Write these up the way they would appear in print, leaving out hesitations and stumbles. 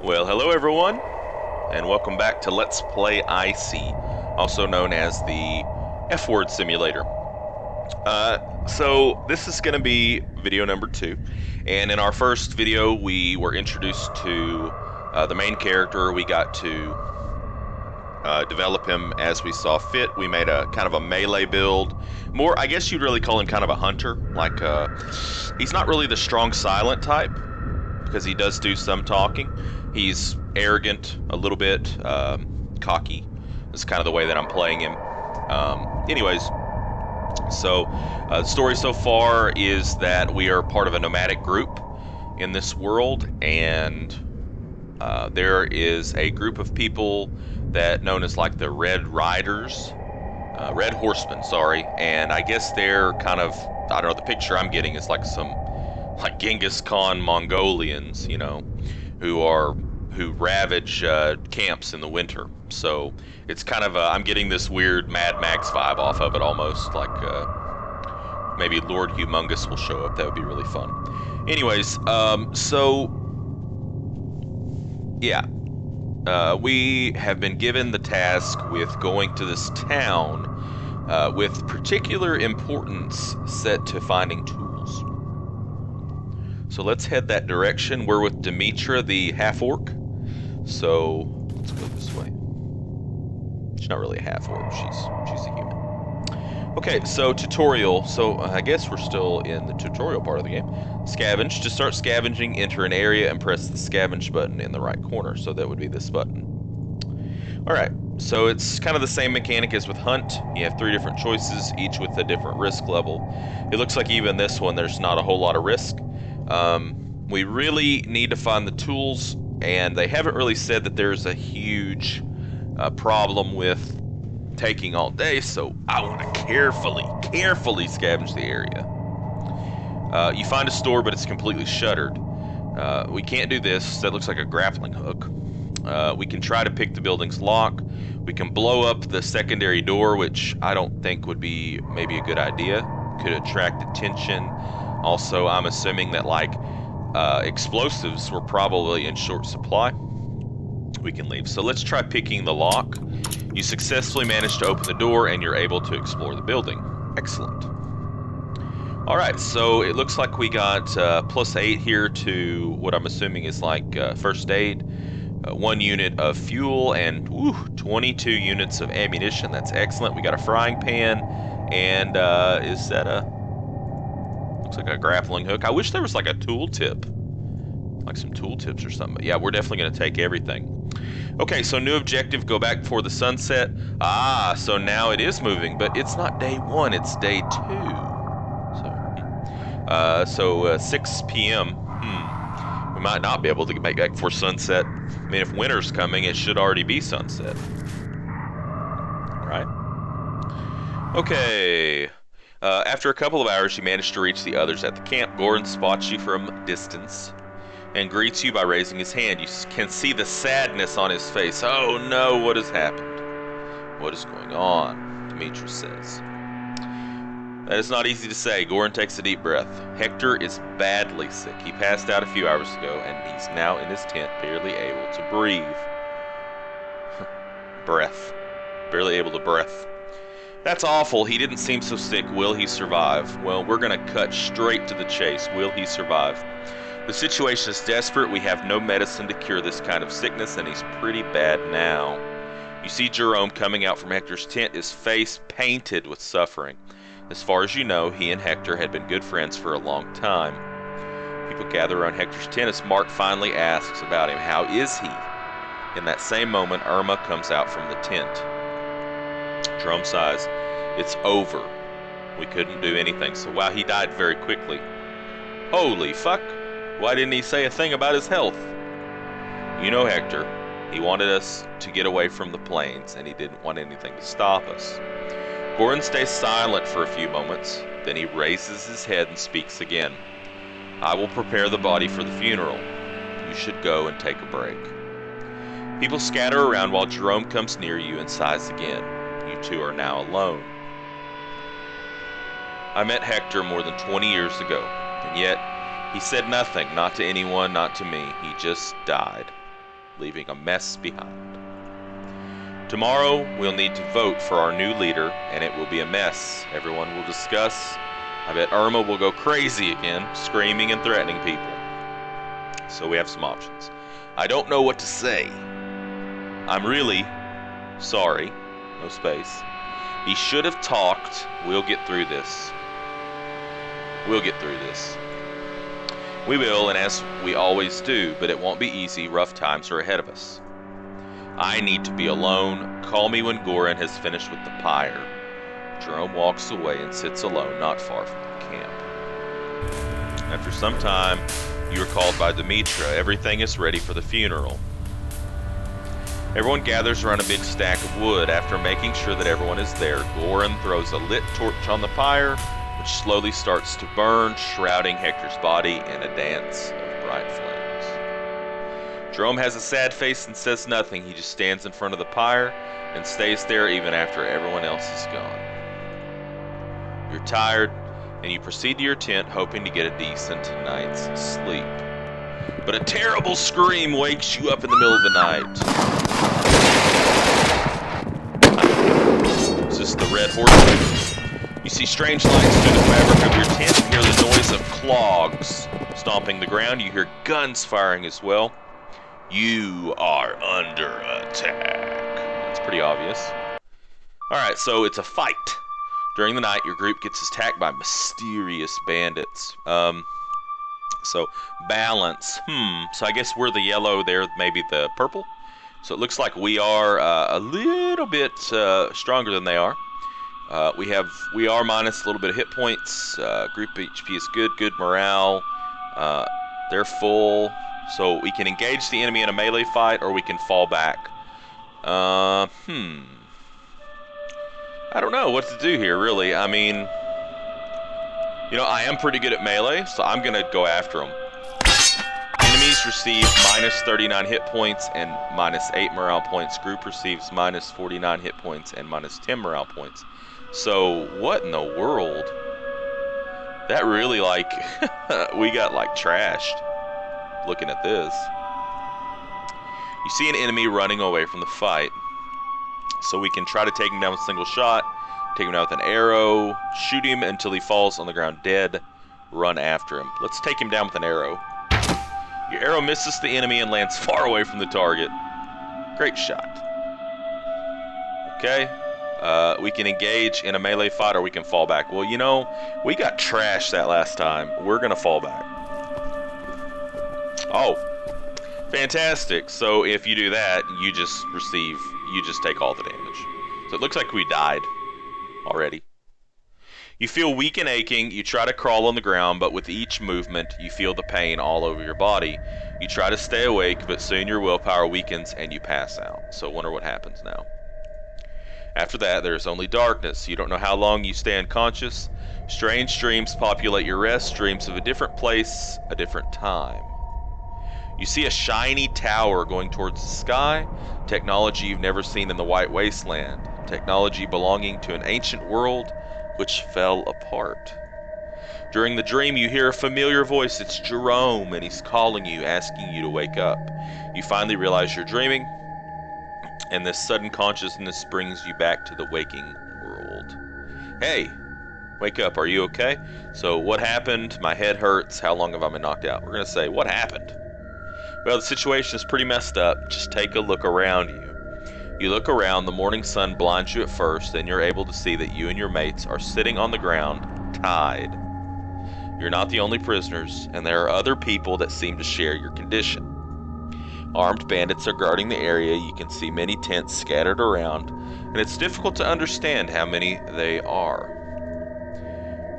Well, hello everyone, and welcome back to Let's Play Icy, also known as the F-word simulator. So this is going to be video number 2, and in our first video we were introduced to the main character. We got to develop him as we saw fit. We made a kind of a melee build. More, I guess you'd really call him kind of a hunter. Like, he's not really the strong silent type, because he does do some talking. He's arrogant, a little bit, cocky. That's kind of the way that I'm playing him. Anyways, so the story so far is that we are part of a nomadic group in this world, and there is a group of people that known as like the Red Riders, Red Horsemen, sorry, and I guess they're kind of, I don't know, the picture I'm getting is like some like Genghis Khan Mongolians, you know, who ravage camps in the winter. So it's kind of I'm getting this weird Mad Max vibe off of it, almost like maybe Lord Humongous will show up. That would be really fun. Anyways, so yeah, we have been given the task with going to this town with particular importance set to finding tools. So let's head that direction. We're with Demetra, the half-orc. So let's go this way. She's not really a half-orc. She's a human. Okay, so tutorial. So I guess we're still in the tutorial part of the game. Scavenge. To start scavenging, enter an area and press the scavenge button in the right corner. So that would be this button. Alright, so it's kind of the same mechanic as with Hunt. You have 3 different choices, each with a different risk level. It looks like even this one, there's not a whole lot of risk. We really need to find the tools, and they haven't really said that there's a huge problem with taking all day, so I want to carefully scavenge the area. You find a store, but it's completely shuttered. We can't do this. That looks like a grappling hook. We can try to pick the building's lock. We can blow up the secondary door, which I don't think would be maybe a good idea. Could attract attention. Also, I'm assuming that like explosives were probably in short supply. We can leave. So let's try picking the lock. You successfully managed to open the door and you're able to explore the building. Excellent. Alright, so it looks like we got +8 here to what I'm assuming is like first aid. 1 unit of fuel and 22 units of ammunition. That's excellent. We got a frying pan, and is that a... looks like a grappling hook. I wish there was like a tool tip. Like some tool tips or something. But yeah, we're definitely going to take everything. Okay, so new objective, go back before the sunset. Ah, so now it is moving, but it's not day 1, it's day 2. So 6 p.m. We might not be able to make back before sunset. I mean, if winter's coming, it should already be sunset. Right? Okay. After a couple of hours, you manage to reach the others at the camp. Gordon spots you from a distance and greets you by raising his hand. You can see the sadness on his face. Oh no, what has happened? What is going on? Demetra says. That is not easy to say. Gordon takes a deep breath. Hector is badly sick. He passed out a few hours ago, and he's now in his tent, barely able to breathe. Breath. Barely able to breath. That's awful. He didn't seem so sick. Will he survive? Well, we're going to cut straight to the chase. Will he survive? The situation is desperate. We have no medicine to cure this kind of sickness, and he's pretty bad now. You see Jerome coming out from Hector's tent, his face painted with suffering. As far as you know, he and Hector had been good friends for a long time. People gather around Hector's tent as Mark finally asks about him. How is he? In that same moment, Irma comes out from the tent. Jerome sighs. It's over. We couldn't do anything, so wow, he died very quickly. Holy fuck. Why didn't he say a thing about his health? You know Hector. He wanted us to get away from the plains, and he didn't want anything to stop us. Gordon stays silent for a few moments, then he raises his head and speaks again. I will prepare the body for the funeral. You should go and take a break. People scatter around while Jerome comes near you and sighs again. You two are now alone. I met Hector more than 20 years ago, and yet he said nothing, not to anyone, not to me. He just died. leaving a mess behind. Tomorrow, we'll need to vote for our new leader, and it will be a mess. Everyone will discuss. I bet Irma will go crazy again, screaming and threatening people. So we have some options. I don't know what to say. I'm really sorry. No space. He should have talked. We'll get through this. We'll get through this. We will, and as we always do, but it won't be easy. Rough times are ahead of us. I need to be alone. Call me when Goran has finished with the pyre. Jerome walks away and sits alone, not far from the camp. After some time, you are called by Demetra. Everything is ready for the funeral. Everyone gathers around a big stack of wood. After making sure that everyone is there, Goran throws a lit torch on the pyre, which slowly starts to burn, shrouding Hector's body in a dance of bright flames. Jerome has a sad face and says nothing. He just stands in front of the pyre and stays there even after everyone else is gone. You're tired, and you proceed to your tent hoping to get a decent night's sleep. But a terrible scream wakes you up in the middle of the night. Is this the Red Horseman? You see strange lights through the fabric of your tent and hear the noise of clogs stomping the ground. You hear guns firing as well. You are under attack. That's pretty obvious. Alright, so it's a fight. During the night, your group gets attacked by mysterious bandits. So, balance. So I guess we're the yellow, they're maybe the purple. So it looks like we are a little bit stronger than they are. We are minus a little bit of hit points. Group HP is good, good morale. They're full. So we can engage the enemy in a melee fight, or we can fall back. I don't know what to do here, really. I mean, you know, I am pretty good at melee, so I'm going to go after them. Enemies receive minus 39 hit points and minus 8 morale points. Group receives minus 49 hit points and minus 10 morale points. So, what in the world? That really, like, we got, like, trashed looking at this. You see an enemy running away from the fight. So we can try to take him down with a single shot, take him down with an arrow, shoot him until he falls on the ground dead, run after him. Let's take him down with an arrow. Your arrow misses the enemy and lands far away from the target. Great shot. Okay. We can engage in a melee fight, or we can fall back. Well, you know, we got trashed that last time. We're going to fall back. Oh. Fantastic. So if you do that, you just take all the damage. So it looks like we died already. You feel weak and aching. You try to crawl on the ground, but with each movement, you feel the pain all over your body. You try to stay awake, but soon your willpower weakens and you pass out. So I wonder what happens now. After that, there is only darkness. You don't know how long you stay unconscious. Strange dreams populate your rest, dreams of a different place, a different time. You see a shiny tower going towards the sky, technology you've never seen in the White Wasteland, technology belonging to an ancient world which fell apart. During the dream, you hear a familiar voice. It's Jerome, and he's calling you, asking you to wake up. You finally realize you're dreaming, and this sudden consciousness brings you back to the waking world. Hey, wake up, are you okay? So what happened? My head hurts. How long have I been knocked out? We're going to say, what happened? Well, the situation is pretty messed up. Just take a look around you. You look around, the morning sun blinds you at first, then you're able to see that you and your mates are sitting on the ground, tied. You're not the only prisoners, and there are other people that seem to share your condition. Armed bandits are guarding the area. You can see many tents scattered around, and it's difficult to understand how many they are.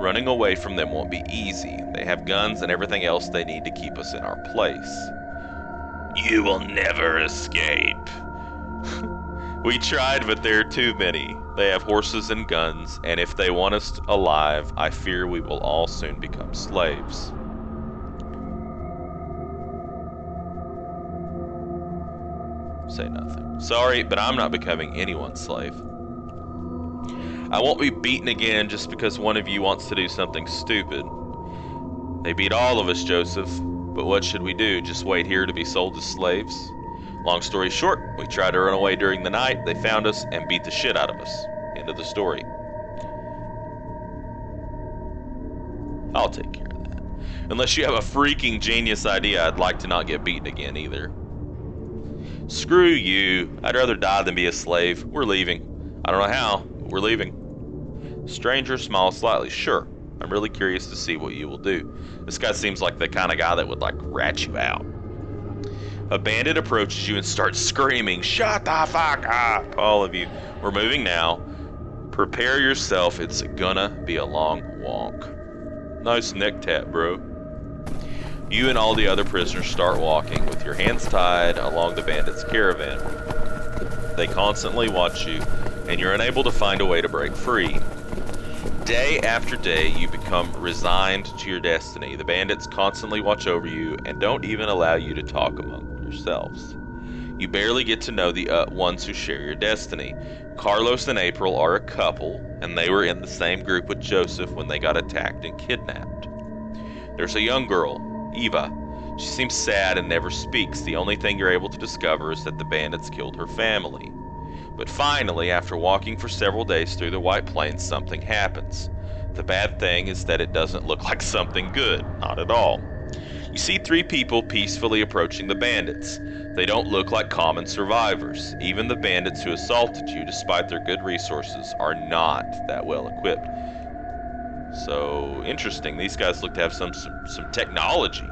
Running away from them won't be easy. They have guns and everything else they need to keep us in our place. You will never escape. We tried, but there are too many. They have horses and guns, and if they want us alive, I fear we will all soon become slaves. Say nothing. Sorry, but I'm not becoming anyone's slave. I won't be beaten again just because one of you wants to do something stupid. They beat all of us, Joseph. But what should we do? Just wait here to be sold as slaves? Long story short, we tried to run away during the night, they found us and beat the shit out of us. End of the story. I'll take care of that. Unless you have a freaking genius idea, I'd like to not get beaten again either. Screw you. I'd rather die than be a slave. We're leaving. I don't know how, but we're leaving. Stranger smiles slightly. Sure. I'm really curious to see what you will do. This guy seems like the kind of guy that would, like, rat you out. A bandit approaches you and starts screaming, "Shut the fuck up!" All of you. We're moving now. Prepare yourself. It's gonna be a long walk. Nice neck tap, bro. You and all the other prisoners start walking with your hands tied along the bandits' caravan. They constantly watch you, and you're unable to find a way to break free. Day after day, you become resigned to your destiny. The bandits constantly watch over you and don't even allow you to talk among yourselves. You barely get to know the ones who share your destiny. Carlos and April are a couple, and they were in the same group with Joseph when they got attacked and kidnapped. There's a young girl, Eva. She seems sad and never speaks. The only thing you're able to discover is that the bandits killed her family. But finally, after walking for several days through the White Plains, something happens. The bad thing is that it doesn't look like something good. Not at all. You see 3 people peacefully approaching the bandits. They don't look like common survivors. Even the bandits who assaulted you, despite their good resources, are not that well equipped. So, interesting. These guys look to have some technology.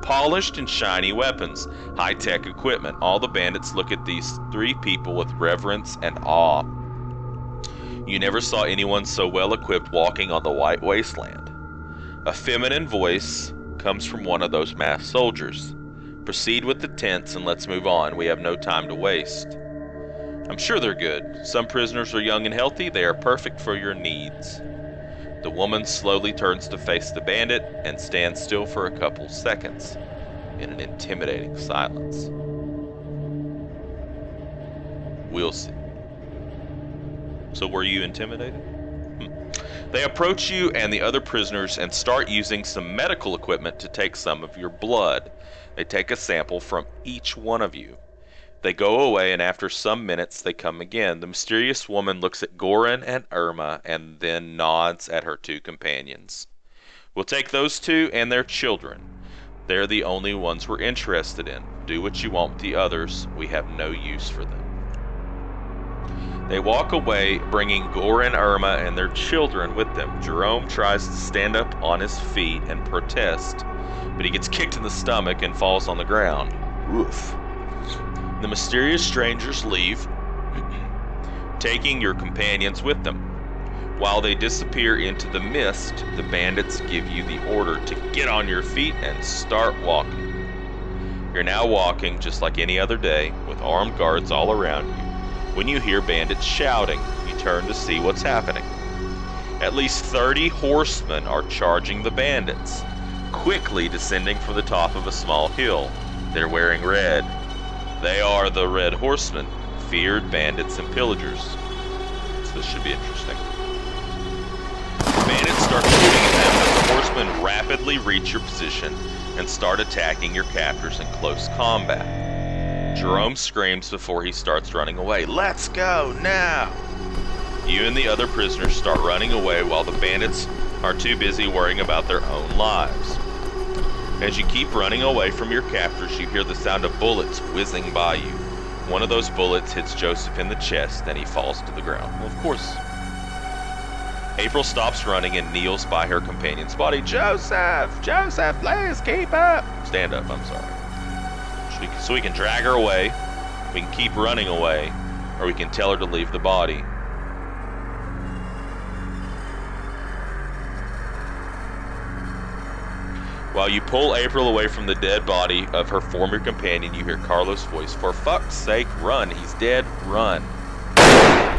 Polished and shiny weapons, high-tech equipment. All the bandits look at these 3 people with reverence and awe. You never saw anyone so well equipped walking on the white wasteland. A feminine voice comes from one of those masked soldiers. Proceed with the tents and let's move on. We have no time to waste. I'm sure they're good. Some prisoners are young and healthy. They are perfect for your needs. The woman slowly turns to face the bandit and stands still for a couple seconds in an intimidating silence. We'll see. So were you intimidated? They approach you and the other prisoners and start using some medical equipment to take some of your blood. They take a sample from each one of you. They go away, and after some minutes, they come again. The mysterious woman looks at Goran and Irma and then nods at her 2 companions. We'll take those 2 and their children. They're the only ones we're interested in. Do what you want with the others. We have no use for them. They walk away, bringing Goran, Irma, and their children with them. Jerome tries to stand up on his feet and protest, but he gets kicked in the stomach and falls on the ground. Oof. The mysterious strangers leave, taking your companions with them. While they disappear into the mist, the bandits give you the order to get on your feet and start walking. You're now walking just like any other day, with armed guards all around you. When you hear bandits shouting, you turn to see what's happening. At least 30 horsemen are charging the bandits, quickly descending from the top of a small hill. They're wearing red. They are the Red Horsemen, feared bandits and pillagers. So this should be interesting. The bandits start shooting at them as the horsemen rapidly reach your position and start attacking your captors in close combat. Jerome screams before he starts running away. Let's go now! You and the other prisoners start running away while the bandits are too busy worrying about their own lives. As you keep running away from your captors, you hear the sound of bullets whizzing by you. One of those bullets hits Joseph in the chest, and he falls to the ground. Well, of course. April stops running and kneels by her companion's body. Joseph! Joseph, please keep up! Stand up, I'm sorry. So we can drag her away, we can keep running away, or we can tell her to leave the body. While you pull April away from the dead body of her former companion, you hear Carlos' voice. For fuck's sake, run. He's dead. Run.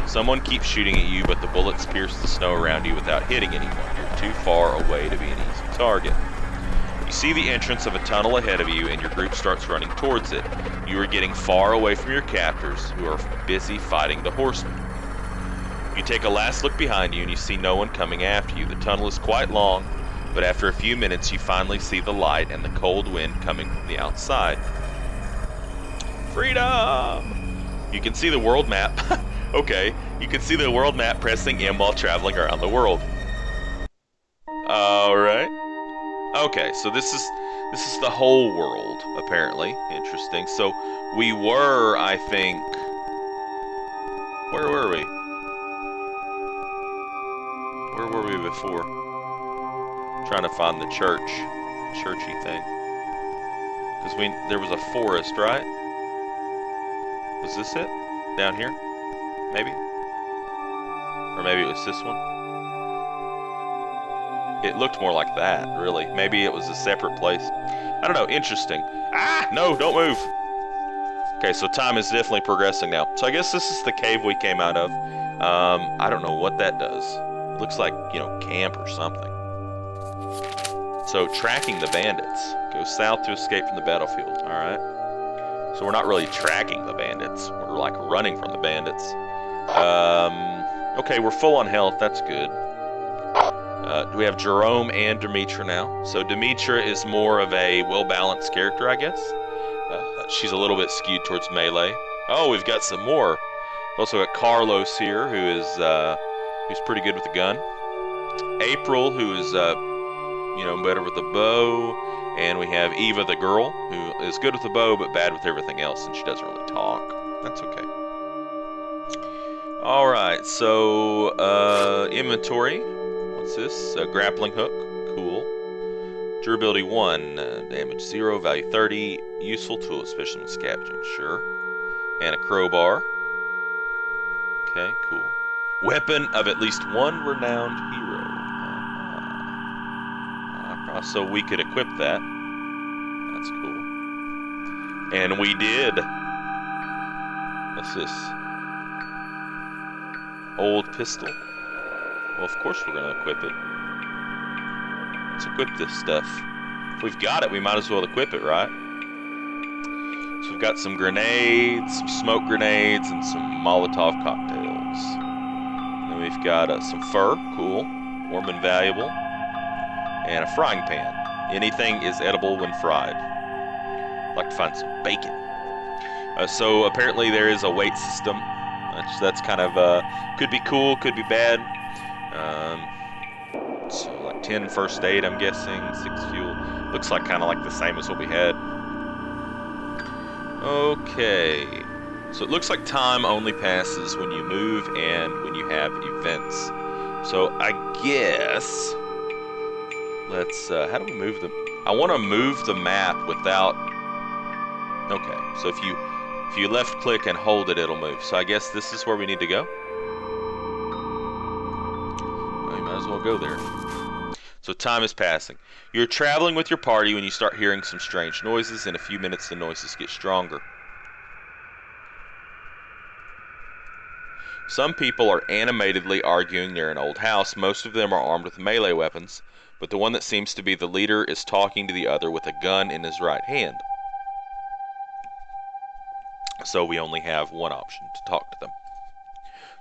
Someone keeps shooting at you, but the bullets pierce the snow around you without hitting anyone. You're too far away to be an easy target. You see the entrance of a tunnel ahead of you, and your group starts running towards it. You are getting far away from your captors, who are busy fighting the horsemen. You take a last look behind you, and you see no one coming after you. The tunnel is quite long, but after a few minutes you finally see the light and the cold wind coming from the outside. Freedom! You can see the world map. Okay, you can see the world map pressing M while traveling around the world. Alright. Okay, so this is the whole world, apparently. Interesting. So we were, I think... Where were we? Where were we before? Trying to find the churchy thing. Because there was a forest, right? Was this it? Down here? Maybe? Or maybe it was this one? It looked more like that, really. Maybe it was a separate place. I don't know, interesting. Ah! No, don't move! Okay, so time is definitely progressing now. So I guess this is the cave we came out of. I don't know what that does. It looks like, you know, camp or something. So, tracking the bandits. Go south to escape from the battlefield. Alright. So we're not really tracking the bandits. We're like running from the bandits. Okay, we're full on health. That's good. We have Jerome and Demetra now. So Demetra is more of a well-balanced character, I guess. She's a little bit skewed towards melee. Oh, we've got some more. Also got Carlos here, who's pretty good with the gun. April, who is you know, better with the bow. And we have Eva, the girl, who is good with the bow but bad with everything else, and she doesn't really talk. That's okay. All right, so inventory. What's this? A grappling hook. Cool. Durability 1, damage 0, value 30. Useful tool, especially when scavenging. Sure. And a crowbar. Okay, cool. Weapon of at least one renowned hero. So we could equip that. That's cool. And we did. What's this? Old pistol. Well, of course we're going to equip it. Let's equip this stuff. If we've got it, we might as well equip it, right? So we've got some grenades, some smoke grenades, and some Molotov cocktails. Then we've got some fur. Cool. Warm and valuable. And a frying pan. Anything is edible when fried. I'd like to find some bacon. So apparently there is a weight system. That's kind of, could be cool, could be bad. So like 10 first aid, I'm guessing. 6 fuel. Looks like kind of like the same as what we had. Okay. So it looks like time only passes when you move and when you have events. So I guess... Let's, how do we move the... I want to move the map without... Okay, so if you left click and hold it, it'll move. So I guess this is where we need to go. Well, you might as well go there. So time is passing. You're traveling with your party when you start hearing some strange noises. In a few minutes, the noises get stronger. Some people are animatedly arguing near an old house. Most of them are armed with melee weapons. But the one that seems to be the leader is talking to the other with a gun in his right hand. So we only have one option, to talk to them.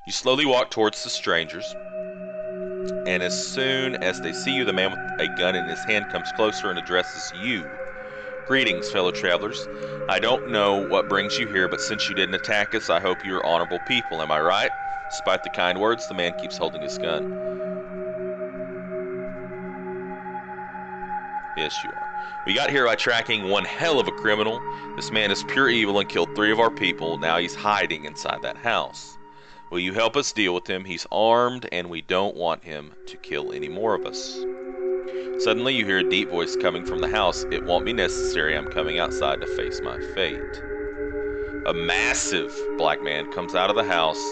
You slowly walk towards the strangers, and as soon as they see you, the man with a gun in his hand comes closer and addresses you. Greetings, fellow travelers. I don't know what brings you here, but since you didn't attack us, I hope you're honorable people, am I right? Despite the kind words, the man keeps holding his gun. Yes, you are. We got here by tracking one hell of a criminal. This man is pure evil and killed 3 of our people. Now he's hiding inside that house. Will you help us deal with him? He's armed, and we don't want him to kill any more of us. Suddenly, you hear a deep voice coming from the house. It won't be necessary. I'm coming outside to face my fate. A massive black man comes out of the house,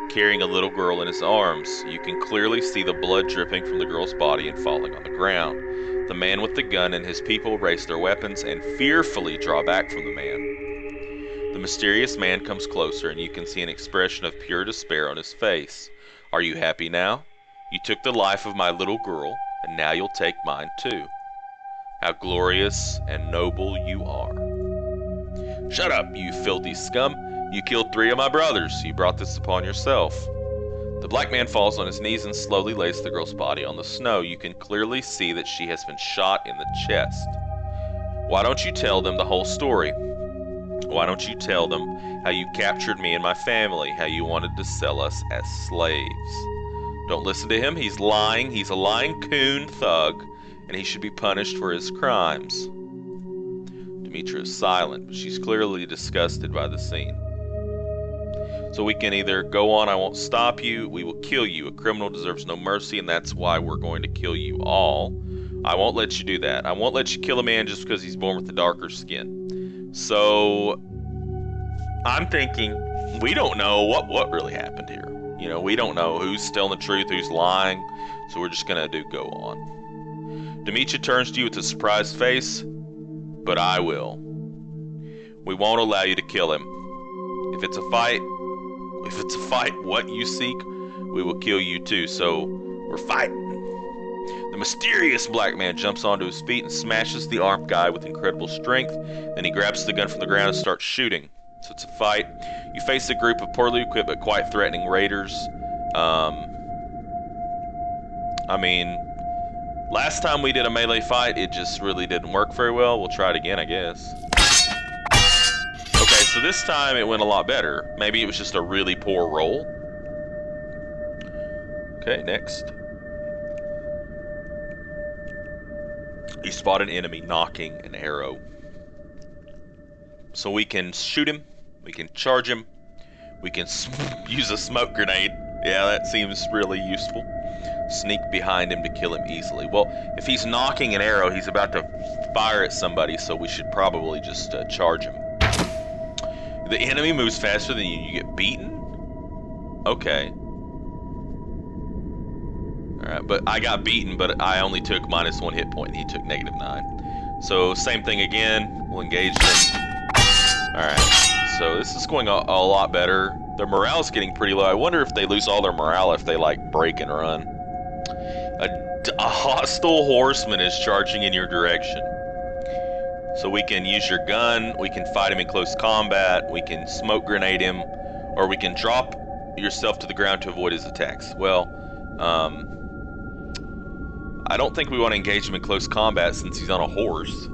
carrying a little girl in his arms. You can clearly see the blood dripping from the girl's body and falling on the ground. The man with the gun and his people raise their weapons and fearfully draw back from the man. The mysterious man comes closer, and you can see an expression of pure despair on his face. Are you happy now? You took the life of my little girl, and now you'll take mine too. How glorious and noble you are. Shut up, you filthy scum. You killed 3 of my brothers. You brought this upon yourself. The black man falls on his knees and slowly lays the girl's body on the snow. You can clearly see that she has been shot in the chest. Why don't you tell them the whole story? Why don't you tell them how you captured me and my family, how you wanted to sell us as slaves? Don't listen to him. He's lying. He's a lying coon thug, and he should be punished for his crimes. Demetra is silent, but she's clearly disgusted by the scene. So we can either go on, I won't stop you, we will kill you. A criminal deserves no mercy, and that's why we're going to kill you all. I won't let you do that. I won't let you kill a man just because he's born with a darker skin. So I'm thinking we don't know what really happened here. You know, we don't know who's telling the truth, who's lying. So we're just gonna go on. Demetra turns to you with a surprised face, but I will. We won't allow you to kill him. If it's a fight what you seek, we will kill you too. So we're fighting. The mysterious black man jumps onto his feet and smashes the armed guy with incredible strength. Then he grabs the gun from the ground and starts shooting. So it's a fight. You face a group of poorly equipped but quite threatening raiders. I mean, last time we did a melee fight, it just really didn't work very well. We'll try it again, I guess. Okay, so this time it went a lot better. Maybe it was just a really poor roll. Okay, next. You spot an enemy knocking an arrow. So we can shoot him, we can charge him, we can use a smoke grenade. Yeah, that seems really useful. Sneak behind him to kill him easily. Well, if he's knocking an arrow, he's about to fire at somebody, so we should probably just charge him. The enemy moves faster than you. You get beaten? Okay. Alright, but I got beaten, but I only took -1 hit point, and he took -9. So, same thing again. We'll engage them. Alright, so this is going a lot better. Their morale's getting pretty low. I wonder if they lose all their morale if they, like, break and run. A hostile horseman is charging in your direction. So we can use your gun, we can fight him in close combat, we can smoke grenade him, or we can drop yourself to the ground to avoid his attacks. Well, I don't think we want to engage him in close combat since he's on a horse.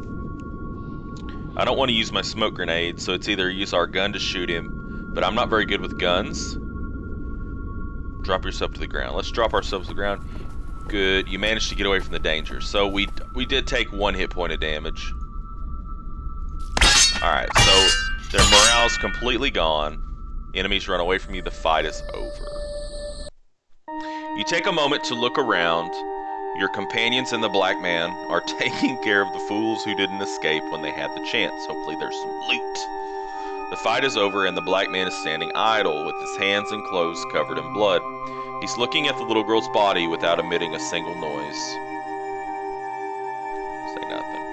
I don't want to use my smoke grenade, so it's either use our gun to shoot him, but I'm not very good with guns. Drop yourself to the ground. Let's drop ourselves to the ground. Good. You managed to get away from the danger. So we did take 1 hit point of damage. Alright, so their morale's completely gone. Enemies run away from you. The fight is over. You take a moment to look around. Your companions and the black man are taking care of the fools who didn't escape when they had the chance. Hopefully there's some loot. The fight is over and the black man is standing idle with his hands and clothes covered in blood. He's looking at the little girl's body without emitting a single noise. Say nothing.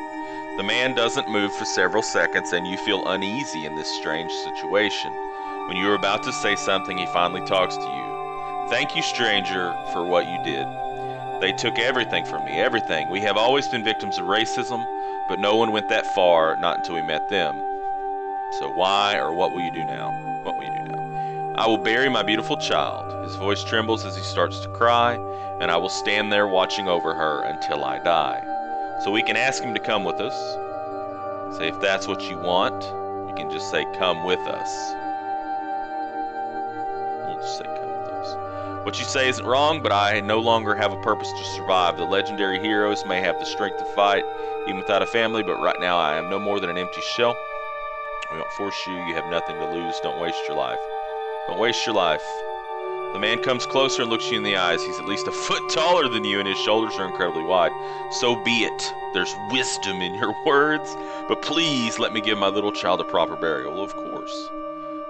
The man doesn't move for several seconds and you feel uneasy in this strange situation. When you are about to say something, he finally talks to you. Thank you, stranger, for what you did. They took everything from me, everything. We have always been victims of racism, but no one went that far, not until we met them. So why or what will you do now? What will you do now? I will bury my beautiful child. His voice trembles as he starts to cry, and I will stand there watching over her until I die. So we can ask him to come with us. Say if that's what you want, we can just say come with us. We'll just say come with us. What you say isn't wrong, but I no longer have a purpose to survive. The legendary heroes may have the strength to fight, even without a family, but right now I am no more than an empty shell. We won't force you. You have nothing to lose. Don't waste your life. Don't waste your life. The man comes closer and looks you in the eyes. He's at least a foot taller than you, and his shoulders are incredibly wide. So be it. There's wisdom in your words, but please let me give my little child a proper burial. Of course.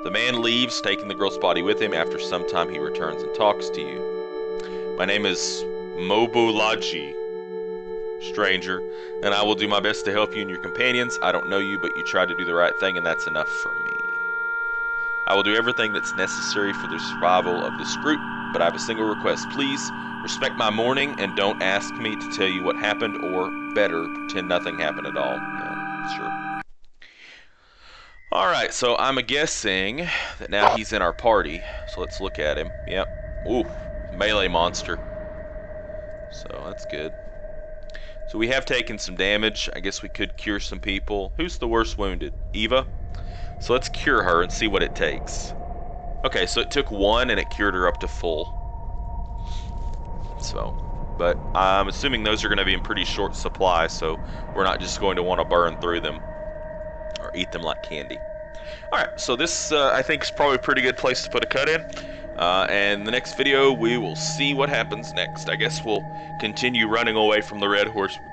The man leaves, taking the girl's body with him. After some time, he returns and talks to you. My name is Mobulaji, stranger, and I will do my best to help you and your companions. I don't know you, but you tried to do the right thing, and that's enough for me. I will do everything that's necessary for the survival of this group, but I have a single request. Please respect my mourning and don't ask me to tell you what happened, or better, pretend nothing happened at all. No, sure. Alright, so I'm guessing that now he's in our party. So let's look at him. Yep. Ooh, melee monster. So that's good. So we have taken some damage. I guess we could cure some people. Who's the worst wounded? Eva? So let's cure her and see what it takes. Okay, so it took 1 and it cured her up to full. So, but I'm assuming those are going to be in pretty short supply, so we're not just going to want to burn through them or eat them like candy. Alright, so this I think is probably a pretty good place to put a cut in. And the next video we will see what happens next. I guess we'll continue running away from the Red Horseman.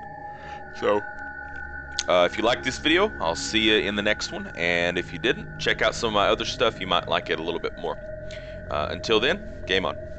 So, if you like this video, I'll see you in the next one. And if you didn't, check out some of my other stuff. You might like it a little bit more. Until then, game on.